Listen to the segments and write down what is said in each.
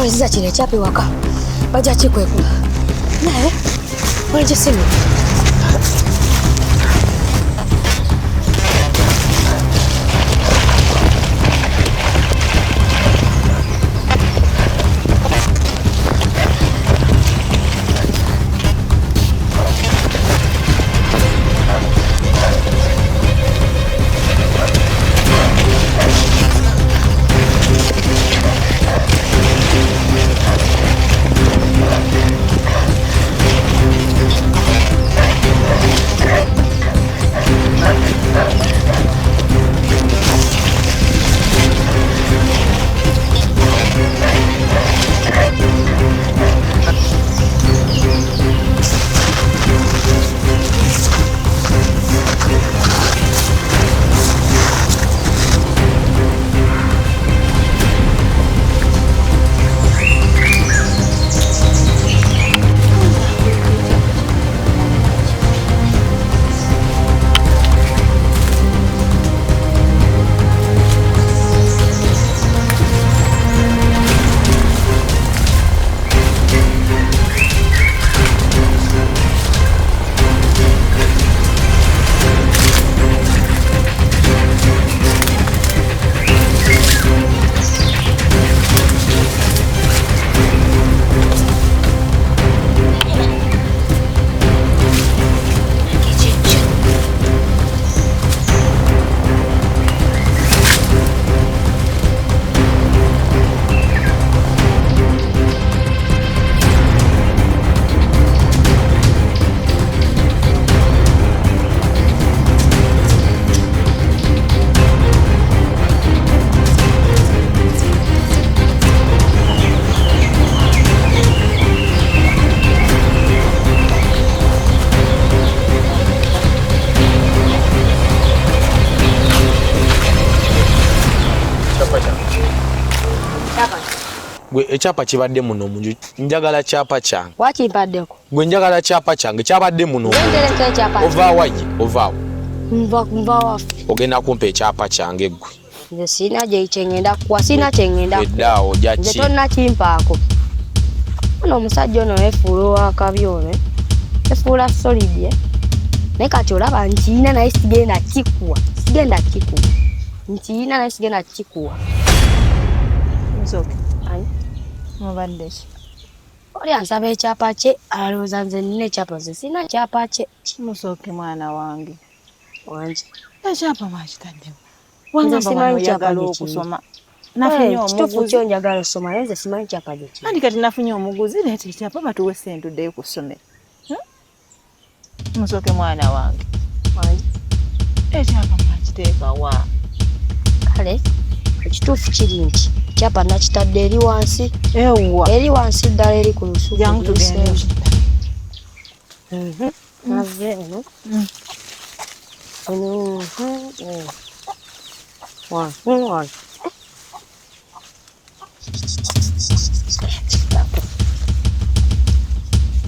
Waliziza chile chapi waka. Baja chikweku. Nae. Waliziza sinu. Gwe echapa kibadde muno munju njagala chapa change. Wachi ipaddeko. Gwe njagala chapa change kyabadde muno. Ndendeleke chapa. Ovaawo. Mva wafu. Ogenda kumpa echapa change gwe. Nze sina je chengenda kwa sina chengenda. Eddaawo jachi. Nze tonna kimpaako. Ono omusajja ono efuula akabyone. Efuula solid. Ne kati olaba ntiina naye sigenda kikuwa. Ntiina naye sigenda kikuwa. Nsoke. Mubaddeshi. Oli ansaba ekyapa kye alowooza nze nina ekyapa ze sina kyapa kye. Musoke mwana wange. Wanje. Ekyapa mwakitaddewo. Wangamba wano oyagala okusoma. Nafunye omuguzi. Kituufu kyo njagala okusoma naye nze simanyi kyapa gye ki. Andi kati nafunye omuguzi leeta ekyapa batuwe ssente oddeyo ku ssomero. Musoke mwana wange. Wanje. Ekyapa mwakiteeka wa. Kale ekituufu kiri nti kyapa nakitadde eri wansi. Ewa. Eri wansi ddala eri ku lusuku. Jangu tugende. Nave eno. One.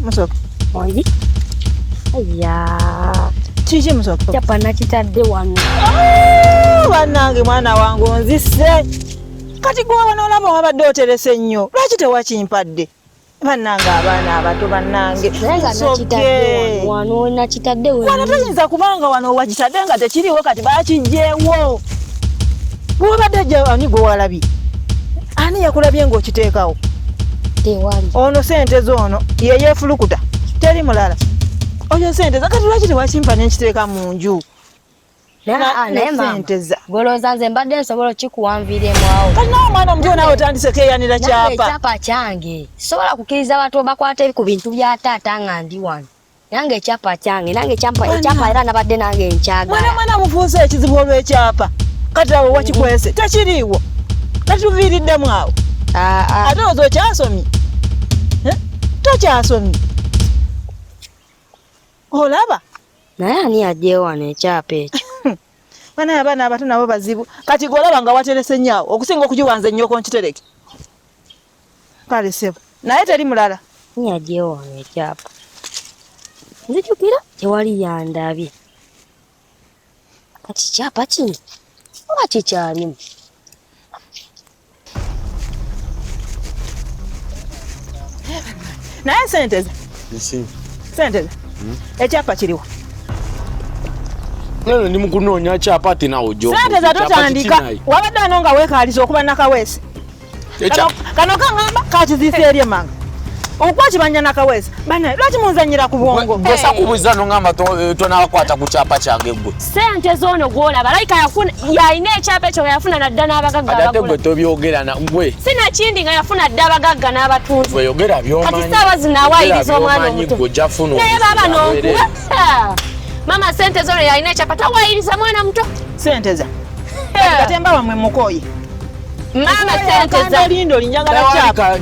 Musoke. Wanje. Aya. Kiki musoke? Kyapa nakitadde wano. Bannange mwana wange onzise. Kati gwe wanoolaba wabadde oterese nnyo. Lwaki tewakimpadde? Bannange abaana abato bannange. Wano nakitadde we. Wano tayinza kubanga wano wakitadde nga tekiriwo kati bakiggyeewo. Bw'obadde ajja ani gwe walabye? Ani yakulabye ng'okiteekawo? Tewali. Ono ssente z'ono ye yeefulukuta. Teri mulala. Oyo ssente za kati lwaki tewakimpa n'ekiteeka mu nju? Naye mama, golooza nze mbadde nsobola okikuwanviiremu awo. Kati naawe omwana omuto naawe otandise keeyanira kyapa. Ekyapa kyange sobola kukkiriza abantu bakwate ku bintu bya taata nga ndi wano. Nange ekyapa kyange, nange ekyapa era nabadde nange nkyagala. Mwana mufuuse ekizibu olw'ekyapa. Kati awo wakikwese tekiriiwo. Natuviiriddemu awo. Ate ozo okyasomye? Tokyasomye? Olaba? Naye ani yaggyeewo wano ekyapa ekyo? Bana abaana abato nabo bazibu. Kati golaba nga waterese nnyawo okusinga okugiwanza ennyoko nkitereke. Kale sebo. Naye teri mulala. Ani yaggyeewo wano ekyapa? Nzijukira tewali yandabye. Kati kyapa kino oba kikyalimu? Naye sente ze. Sente ze. Ekyapa kiriwa. Lero ndi mukunoonya kyapa ati nawo jo. Sente za totandika. Wabadde ano nga weekaaliza okuba Nakaweesi. Kano kangamba kakizise eri emanga. Okwakibanja Nakaweesi. Bana lwaki munzanyira ku bwongo? Gosa kubuza no ngamba tonakwata ku kyapa kyange gwe. Sente zoono gwolaba like yalina ekyapa ekyo yafuna nadda n'abagagga abagula. Ate gwe tobyogera na gwe. Sina kindi nga yafuna dda abagagga n'abatunzi. Gwe yogera by'omanyi. Kati saawa zinawaayiriza omwana omuto. Naye baba n'okuwa. Mama sente zoono yalina ekyapa tawaayiriza mwana muto. Sente za. Katemba wamwe mukoyi. Mama sente za lindo linjagala kyapa.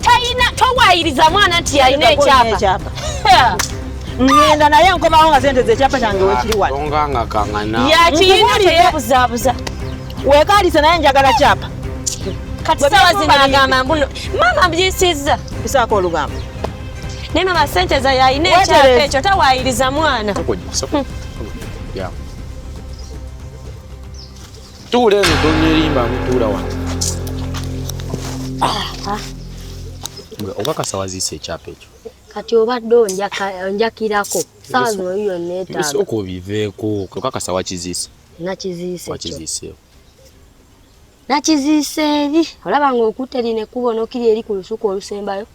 Tayina tawaayiriza mwana nti yalina ekyapa. Ngenda naye nkomawo nga sente z'ekyapa kyange wekiri wano. Onganga kangana. Yakirina teyabuzaabuza. Weekaalisa naye njagala kyapa. Kati saawa zinagamba mbuno. Mama byisizza. Bisaako olugambo. Ne mama sente za yalina ekyapa ekyo tawaayiriza mwana. Ya. Tuule tonyerimba mutuula wano. Obakasa wazise ekyapa ekyo. Kati obadde onjakirako saawa zino yo neetaaga. Bisoko biveeko kakasa wakizise. Nakizise. Wakizise. Nakizise eri. Olaba ng'okutte lino ekkubo n'okiri eri ku lusuku olusembayo.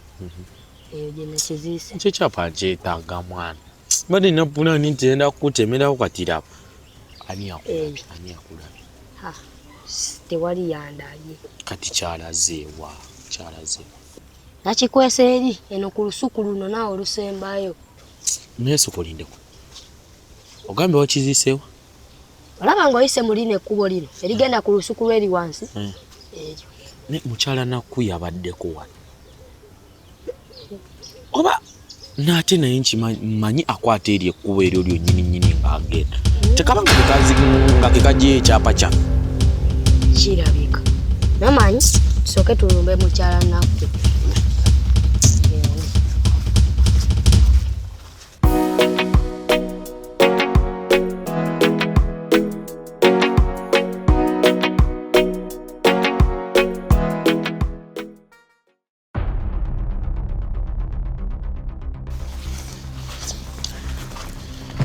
Eyo gye nakizise. Ekyapa nkyetaaga mwana. Mbadde napuna nintenda kukutemerawo katira. Ani akulabye? Ani akulabye? Ha. Tewali yandabye. Kati kyalazeewa. Kyalazeewa. Nakikwesa eri eno ku lusuku luno naawe olusembayo. Neesokolindeko. Ogambe wakiziseewa? Olaba ng'oyise mu lino ekkubo lino erigenda ku lusuku lw'eri wansi. Eryo. Ne mukyala Nakku yabaddeko wano. Oba nate naye nkimanyi akwata eri ekkubo eryo lyonnyini ng'agenda. Tekaba nga kekajja ekyapa kya. Kirabika. Namanyi tusooke tulumbe mukyala Nakku.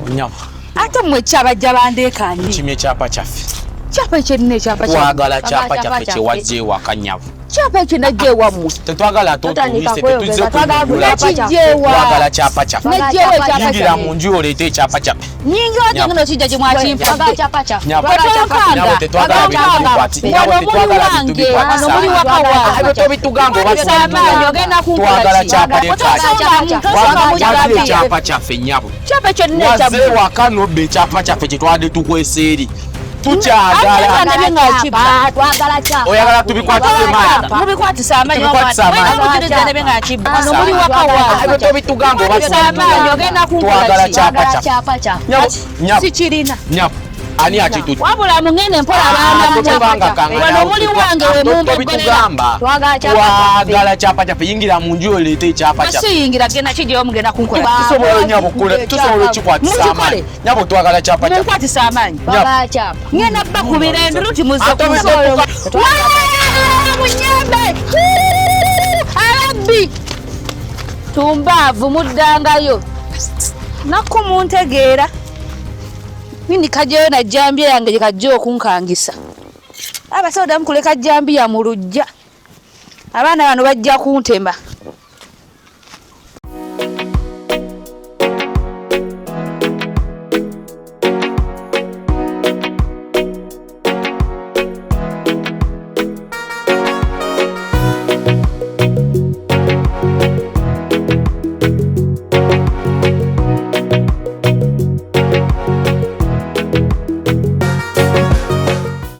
Nyabo. Ate mwe kyabajja bandeekanye. Kimye kyapa kyaffe. Kyapa ekirina ekyapa kyaffe. Twagala kyapa kyaffe kyewazzeewo akanyabo. Kyapa ekinaggye wammwe. Tetwagala totulise tetuzze twagala kyapa kyaffe. Najjewo ekyapa Yingira mu nju oleete ekyapa kyaffe. Nyingira ote ngeno kijja gye mwakimpa. Twagala kyapa kyaffe. Nyabo tetwagala bintu bikwati. Tobitugamba twagala kyapa kyaffe nyabo. Kyapa ekirina ekyapa. Wazzeewo akanobba ekyapa kyaffe kye twadde tukwesa eri. Tukyagala. Twagala kyapa. Oyagala tubikwatise maana. Mubikwatisa amaanyi. Tobitugamba Twagala kyapa kyaffe. Sikirina. Nyabo. Ani akitutu? Wabula mungene mpola abaana wano muli wange we mumbegolera. Twagala kyapa kyaffe yingira mu nju oleete ekyapa kyaffe. Siyingira genda kijjayo mugenda kunkola. Tusobola nyabo kule. Tusobola ekikwatisa amaanyi. Nyabo twagala kyapa kyaffe. Mukwatisa amaanyi. Twagala kyapa. Ngenda bba ku mirembe luti muzze munyembe. Alabbi. Tumbaavu muddangayo. Nakku muntegeera. Mimi kajeyo na jambia yange gye kajja okunkangisa. Abasoda mukuleka jambia mu lujja. Abaana bano bajja kuntema.